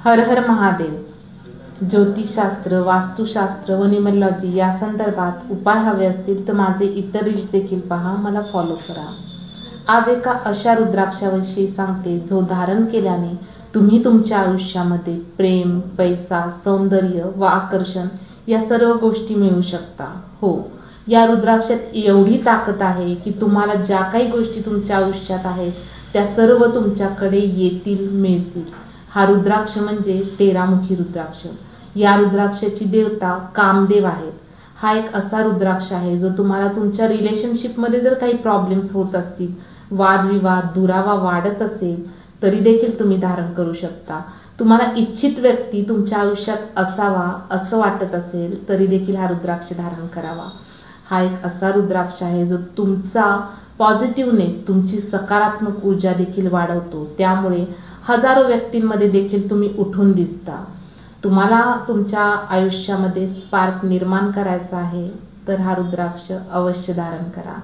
हर हर महादेव. ज्योतिषशास्त्र, वास्तुशास्त्र व न्यूमरोलॉजी या संदर्भात उपाय हवे असतील तर माझे इतर रील्स देखील पहा, मला फॉलो करा. आज एका अशा रुद्राक्षाविषयी सांगते जो धारण केल्याने तुम्ही तुमच्या आयुष्यामध्ये प्रेम, पैसा, सौंदर्य व आकर्षण या सर्व गोष्टी मिळवू शकता. हो, या रुद्राक्षात एवढी ताकद आहे की तुम्हाला ज्या काही गोष्टी तुमच्या आयुष्यात आहेत त्या सर्व तुमच्याकडे येतील, मिळतील. हा रुद्राक्ष म्हणजे 13मुखी रुद्राक्ष. या रुद्राक्षाची देवता कामदेव आहेत. हा एक असा रुद्राक्ष आहे जो तुम्हाला तुमच्या रिलेशनशिपमध्ये जर काही प्रॉब्लेम्स होत असतील, वादविवाद, दुरावा वाढत असेल तरी देखील तुम्ही धारण करू शकता. तुम्हाला इच्छित व्यक्ती तुमच्या आयुष्यात असावा असं वाटत असेल तरी देखील हा रुद्राक्ष धारण करावा. हा एक असा रुद्राक्ष आहे जो तुमचा पॉझिटिव्हनेस, तुमची सकारात्मक ऊर्जा देखील वाढवतो. त्यामुळे हजारो व्यक्तींमध्ये देखील तुम्ही उठून दिसता. तुम्हाला तुमच्या आयुष्यामध्ये स्पार्क निर्माण करायचा आहे तर हा रुद्राक्ष अवश्य धारण करा.